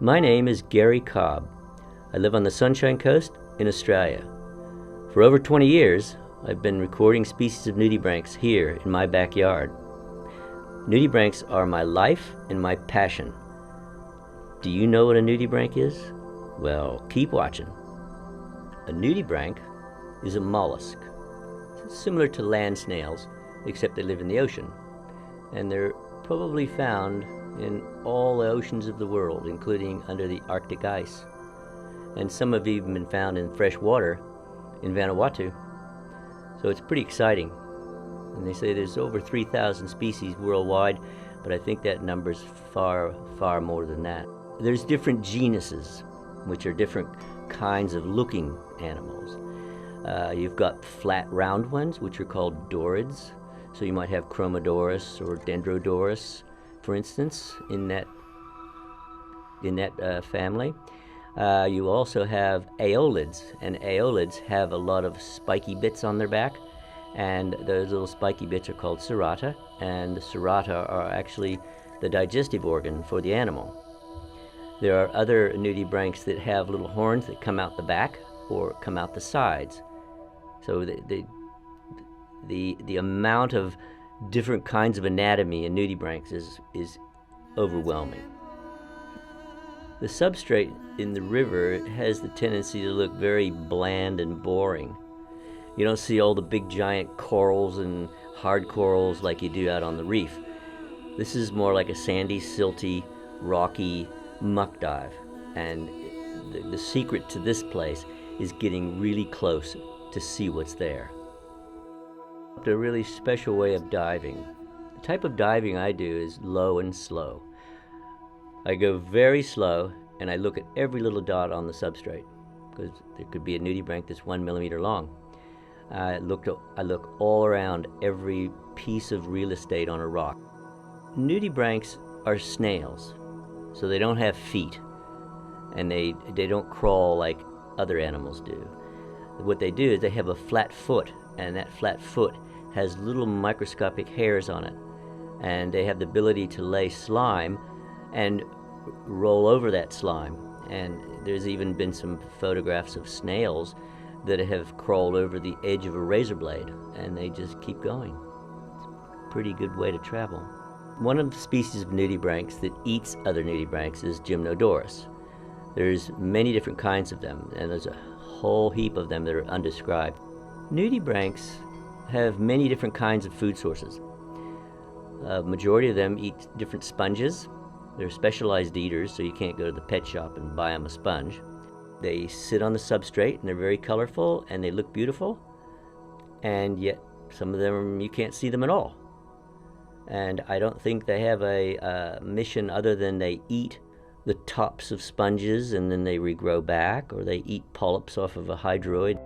My name is Gary Cobb. I live on the Sunshine Coast in Australia. For over 20 years, I've been recording species of nudibranchs here in my backyard. Nudibranchs are my life and my passion. Do you know what a nudibranch is? Well, keep watching. A nudibranch is a mollusk. It's similar to land snails, except they live in the ocean. And they're probably found in all the oceans of the world, including under the Arctic ice. And some have even been found in fresh water in Vanuatu. So it's pretty exciting. And they say there's over 3,000 species worldwide, but I think that number's far, far more than that. There's different genuses, which are different kinds of looking animals. You've got flat round ones, which are called dorids. So you might have Chromodorus or Dendrodorus, for instance, in that family. You also have aolids, and aolids have a lot of spiky bits on their back, and those little spiky bits are called serrata, and the serrata are actually the digestive organ for the animal. There are other nudibranchs that have little horns that come out the back or come out the sides. So the amount of different kinds of anatomy in nudibranchs is overwhelming. The substrate in the river has the tendency to look very bland and boring. You don't see all the big giant corals and hard corals like you do out on the reef. This is more like a sandy, silty, rocky muck dive. And the secret to this place is getting really close to see what's there. A really special way of diving. The type of diving I do is low and slow. I go very slow and I look at every little dot on the substrate, because there could be a nudibranch that's 1 millimeter long. I look all around every piece of real estate on a rock. Nudibranchs are snails, so they don't have feet, and they don't crawl like other animals do. What they do is they have a flat foot, and that flat foot has little microscopic hairs on it, and they have the ability to lay slime and roll over that slime. And there's even been some photographs of snails that have crawled over the edge of a razor blade, and they just keep going. It's a pretty good way to travel. One of the species of nudibranchs that eats other nudibranchs is Gymnodorus. There's many different kinds of them, and there's a whole heap of them that are undescribed. Nudibranchs have many different kinds of food sources. A majority of them eat different sponges. They're specialized eaters, so you can't go to the pet shop and buy them a sponge. They sit on the substrate, and they're very colorful, and they look beautiful, and yet some of them, you can't see them at all. And I don't think they have a mission other than they eat the tops of sponges and then they regrow back, or they eat polyps off of a hydroid.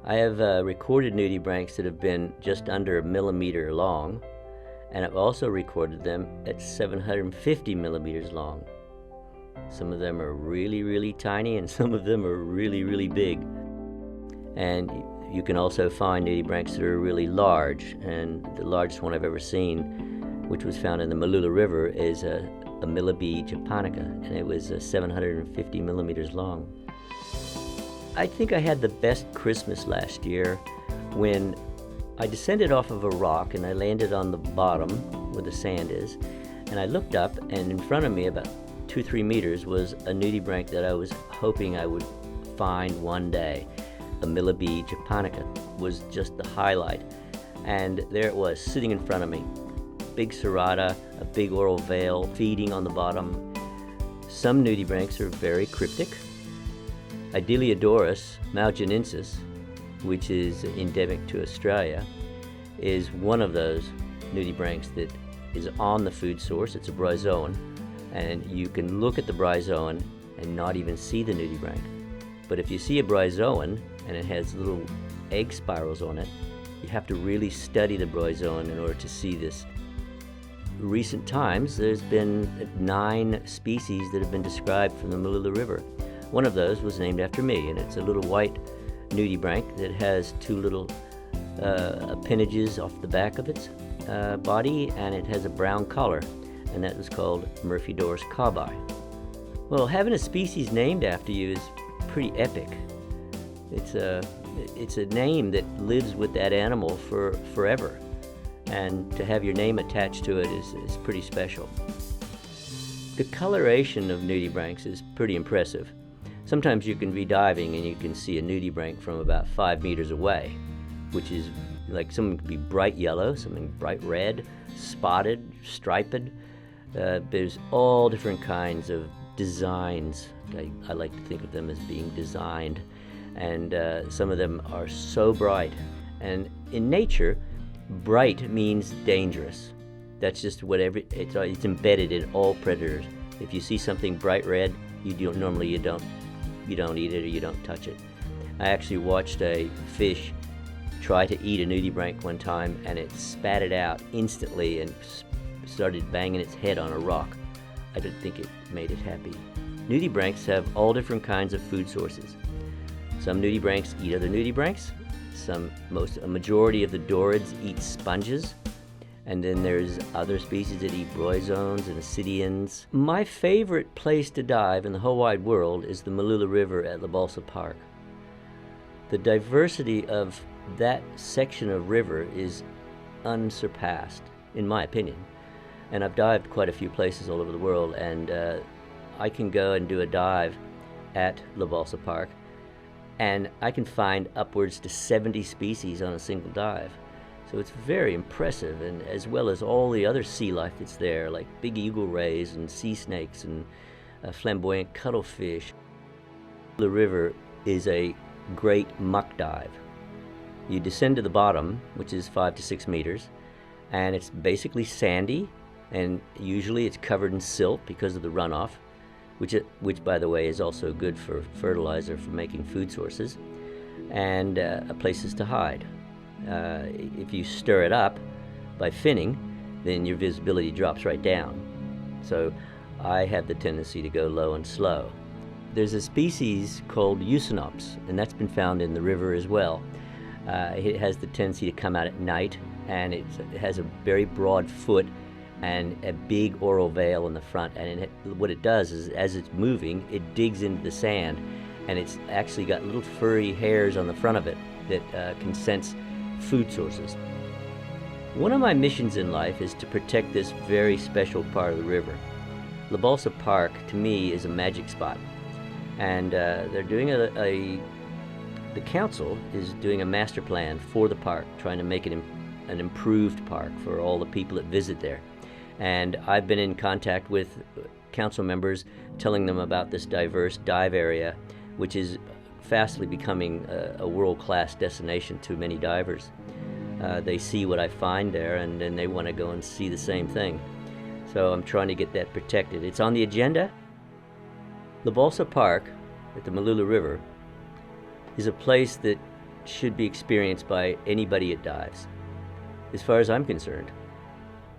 I have recorded nudibranchs that have been just under a millimeter long, and I've also recorded them at 750 millimeters long. Some of them are really, really tiny, and some of them are really, really big. And you can also find nudibranchs that are really large, and the largest one I've ever seen, which was found in the Moolooah River, is a Moolooah japonica, and it was 750 millimeters long. I think I had the best Christmas last year when I descended off of a rock and I landed on the bottom where the sand is, and I looked up, and in front of me about 2-3 meters was a nudibranch that I was hoping I would find one day. A Moolooah japonica was just the highlight, and there it was sitting in front of me. Big serrata, a big oral veil feeding on the bottom. Some nudibranchs are very cryptic. Idealiodorus malginensis, which is endemic to Australia, is one of those nudibranchs that is on the food source. It's a bryozoan, and you can look at the bryozoan and not even see the nudibranch. But if you see a bryozoan and it has little egg spirals on it, you have to really study the bryozoan in order to see this. In recent times, there's been 9 species that have been described from the Moolooah River. One of those was named after me, and it's a little white nudibranch that has 2 little appendages off the back of its body, and it has a brown collar, and that was called Murphydoris cobbi. Well, having a species named after you is pretty epic. It's a name that lives with that animal for forever, and to have your name attached to it is pretty special. The coloration of nudibranchs is pretty impressive. Sometimes you can be diving and you can see a nudibranch from about 5 meters away, which is like some can be bright yellow, something bright red, spotted, striped. There's all different kinds of designs. I like to think of them as being designed, and some of them are so bright. And in nature, bright means dangerous. That's just whatever it's embedded in all predators. If you see something bright red, you don't eat it or you don't touch it. I actually watched a fish try to eat a nudibranch one time, and it spat it out instantly and started banging its head on a rock. I didn't think it made it happy. Nudibranchs have all different kinds of food sources. Some nudibranchs eat other nudibranchs. A majority of the dorids eat sponges. And then there's other species that eat broizones and ascidians. My favorite place to dive in the whole wide world is the Moolooah River at Balsa Park. The diversity of that section of river is unsurpassed, in my opinion. And I've dived quite a few places all over the world, and I can go and do a dive at Balsa Park, and I can find upwards to 70 species on a single dive. So it's very impressive, and as well as all the other sea life that's there, like big eagle rays and sea snakes and flamboyant cuttlefish. The river is a great muck dive. You descend to the bottom, which is 5 to 6 meters, and it's basically sandy, and usually it's covered in silt because of the runoff, which by the way is also good for fertilizer for making food sources, and places to hide. If you stir it up by finning, then your visibility drops right down. So I have the tendency to go low and slow. There's a species called Eucinops, and that's been found in the river as well. It has the tendency to come out at night, and it has a very broad foot and a big oral veil in the front. And what it does is, as it's moving, it digs into the sand, and it's actually got little furry hairs on the front of it that can sense food sources. One of my missions in life is to protect this very special part of the river. Balsa Park, to me, is a magic spot, and they're doing the council is doing a master plan for the park, trying to make it an improved park for all the people that visit there. And I've been in contact with council members, telling them about this diverse dive area, which is fastly becoming a world-class destination to many divers. They see what I find there, and then they want to go and see the same thing. So I'm trying to get that protected. It's on the agenda. Balsa Park at the Moolooah River is a place that should be experienced by anybody that dives. As far as I'm concerned,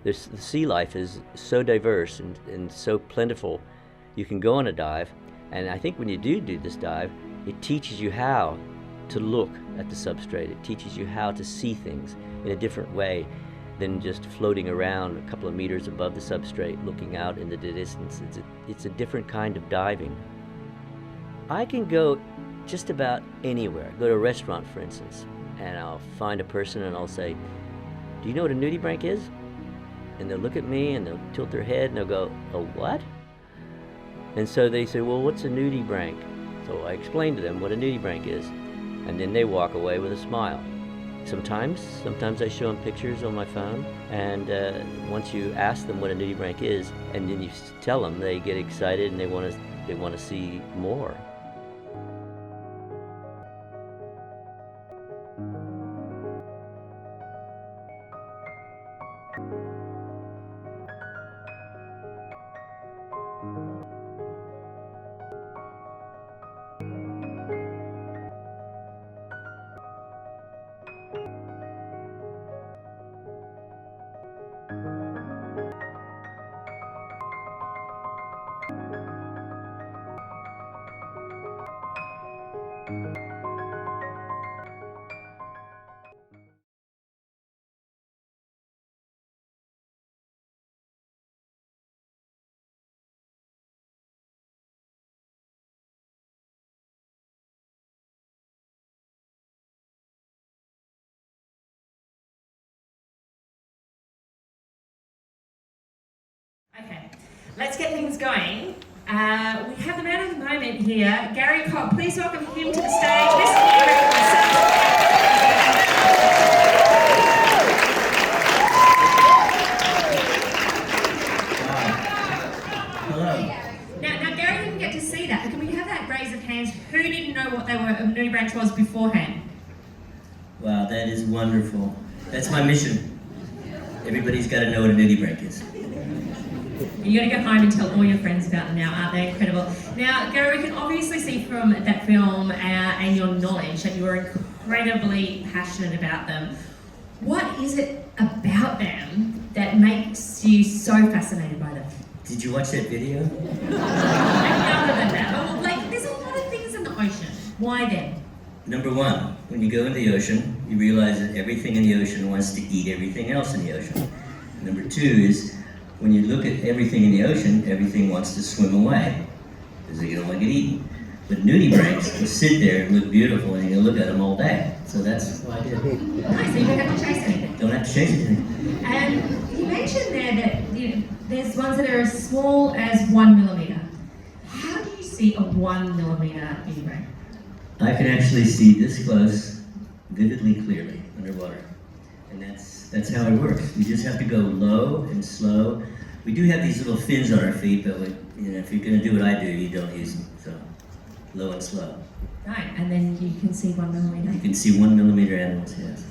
the sea life is so diverse and so plentiful. You can go on a dive, and I think when you do this dive, it teaches you how to look at the substrate. It teaches you how to see things in a different way than just floating around a couple of meters above the substrate, looking out into the distance. It's a different kind of diving. I can go just about anywhere. Go to a restaurant, for instance, and I'll find a person and I'll say, "Do you know what a nudibranch is?" And they'll look at me and they'll tilt their head and they'll go, "A what?" And so they say, "Well, what's a nudibranch?" So I explain to them what a nudibranch is, and then they walk away with a smile. Sometimes I show them pictures on my phone, and once you ask them what a nudibranch is, and then you tell them, they get excited and they want to see more. let's get things going. We have the man of the moment here, Gary Cobb. Please welcome him to the stage. This is Hello. Now, Gary didn't get to see that, but can we have that raise of hands? Who didn't know what Nudibranch was beforehand? Wow, that is wonderful. That's my mission. Everybody's got to know what a nudibranch is. You're going to go home and tell all your friends about them now, aren't they incredible? Now, Gary, we can obviously see from that film and your knowledge that you are incredibly passionate about them. What is it about them that makes you so fascinated by them? Did you watch that video? And other than that, well, like, there's a lot of things in the ocean. Why them? Number one, when you go in the ocean, you realize that everything in the ocean wants to eat everything else in the ocean. Number two is, when you look at everything in the ocean, everything wants to swim away because they don't want to get eaten. But nudibranchs will sit there and look beautiful, and you look at them all day. So that's what I did. Nice, so you don't have to chase anything. Don't have to chase anything. And you mentioned there that there's ones that are as small as 1 millimeter. How do you see a 1 millimeter nudibranch? I can actually see this close, vividly clearly, underwater. And that's how it works. We just have to go low and slow. We do have these little fins on our feet, but if you're going to do what I do, you don't use them. So, low and slow. Right, and then you can see 1 millimeter. You can see 1 millimeter animals, yes.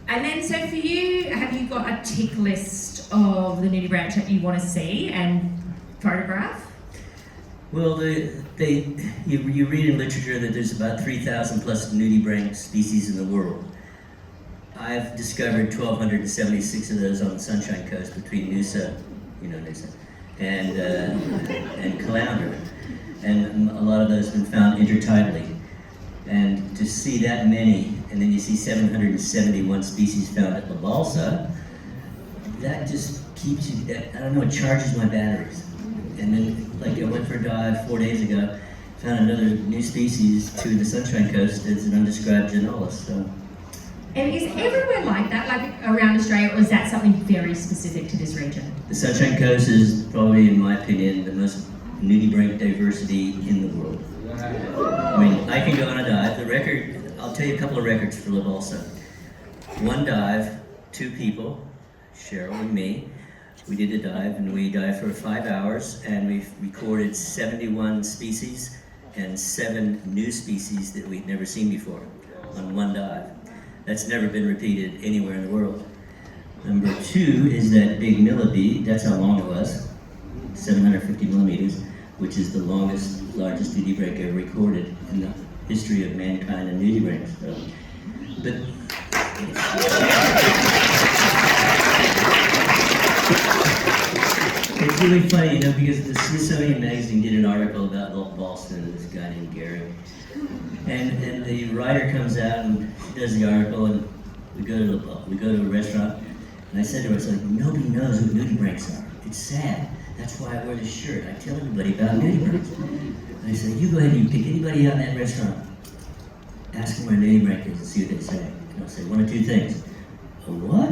And then, so for you, have you got a tick list of the nudibranch that you want to see and photograph? Well, you read in literature that there's about 3,000 plus nudibranch species in the world. I've discovered 1,276 of those on the Sunshine Coast between Noosa, Noosa, and Caloundra. And a lot of those have been found intertidally. And to see that many, and then you see 771 species found at La Balsa, that just keeps you, I don't know, it charges my batteries. And then, like, I went for a dive 4 days ago, found another new species to the Sunshine Coast. It's an undescribed genolus. So. And is everywhere like that, like around Australia, or is that something very specific to this region? The Sunshine Coast is probably, in my opinion, the most nudibranch diversity in the world. I mean, I can go on a dive. The record, I'll tell you a couple of records for La Balsa. One dive, 2 people, Cheryl and me. We did a dive, and we dived for 5 hours, and we recorded 71 species and 7 new species that we'd never seen before on one dive. That's never been repeated anywhere in the world. Number 2 is that big millipede. That's how long it was, 750 millimeters, which is the largest nudibranch ever recorded in the history of mankind and nudibranchs. So, but it's really funny, because the Smithsonian Magazine did an article about Balsa and this guy named Gary. And the writer comes out and she does the article, and we go to a restaurant, and I said to her, it's like, nobody knows what nudibranchs are. It's sad. That's why I wear this shirt. I tell everybody about nudibranchs. And I said, you go ahead and you pick anybody out in that restaurant, ask them where a nudibranch is and see what they say. And I'll say one of 2 things. A what?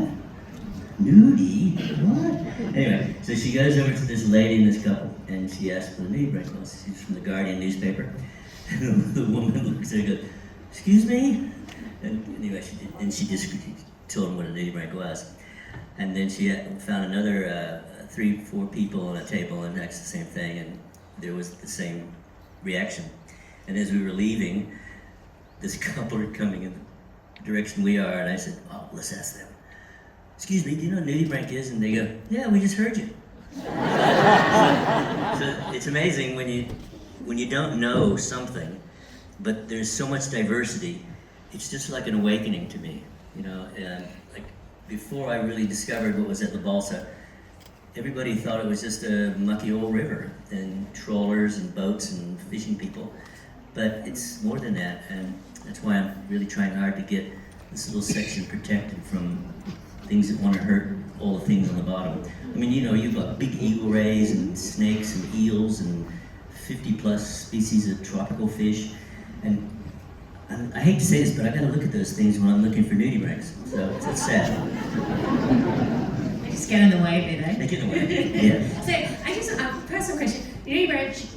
Nudie? What? Anyway, so she goes over to this lady and this couple, and she asks for the nudibranch. Well, she's from the Guardian newspaper. And the woman looks at her and goes, excuse me? And anyway, she just told him what a nudibranch was. And then she found another 3-4 people on a table and asked the same thing, and there was the same reaction. And as we were leaving, this couple are coming in the direction we are, and I said, oh, let's ask them. Excuse me, do you know what nudibranch is? And they go, yeah, we just heard you. So it's amazing when you don't know something, but there's so much diversity. It's just like an awakening to me, And like before I really discovered what was at La Balsa, everybody thought it was just a mucky old river and trawlers and boats and fishing people, but it's more than that, and that's why I'm really trying hard to get this little section protected from things that want to hurt all the things on the bottom. I mean, you've got big eagle rays and snakes and eels and 50 plus species of tropical fish, and I hate to say this, but I gotta look at those things when I'm looking for nudibranchs, so it's sad. They just get in the way, do they? They get in the way, yeah. So I have some questions. Nudibranch,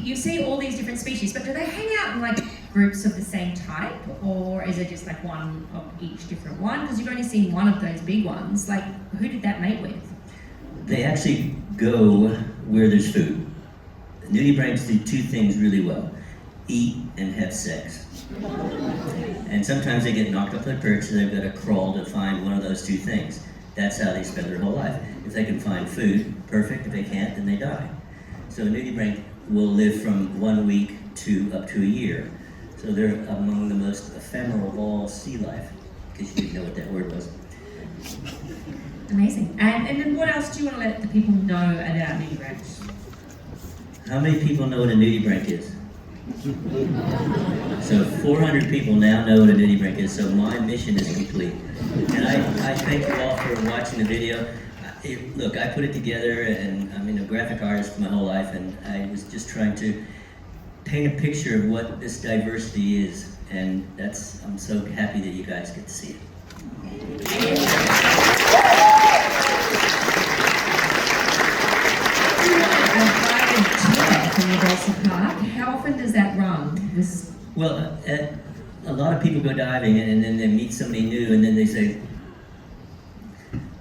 you see all these different species, but do they hang out in like groups of the same type, or is it just like one of each different one? Because you've only seen one of those big ones. Like, who did that mate with? They actually go where there's food. Nudibranchs do two things really well: eat and have sex. And sometimes they get knocked off their perch, so they've got to crawl to find one of those two things. That's how they spend their whole life. If they can find food, perfect. If they can't, then they die. So a nudibranch will live from 1 week to up to a year. So they're among the most ephemeral of all sea life, because you didn't know what that word was. Amazing. And then what else do you want to let the people know about nudibranchs? How many people know what a nudibranch is? So 400 people now know what a nudibranch is, so my mission is complete. And I thank you all for watching the video. Look, I put it together, and I'm a graphic artist my whole life, and I was just trying to paint a picture of what this diversity is, and I'm so happy that you guys get to see it. From the Balsa Park. How often does that run? Well, a lot of people go diving and then they meet somebody new and then they say,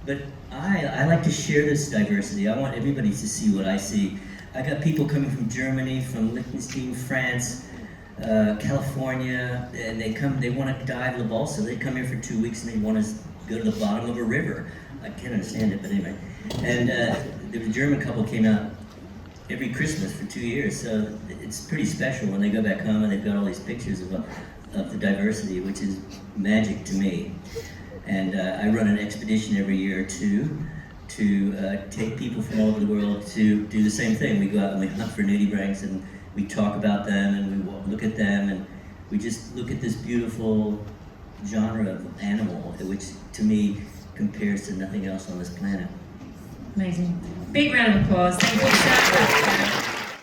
but I like to share this diversity. I want everybody to see what I see. I got people coming from Germany, from Liechtenstein, France, California, and they want to dive La Balsa. They come here for 2 weeks and they want to go to the bottom of a river. I can't understand it, but anyway. And there was a German couple came out every Christmas for 2 years, so it's pretty special when they go back home and they've got all these pictures of the diversity, which is magic to me. And I run an expedition every year to take people from all over the world to do the same thing. We go out and we hunt for nudibranchs and we talk about them and we look at them and we just look at this beautiful genre of animal, which to me compares to nothing else on this planet. Amazing. Big round of applause. Thank you so much.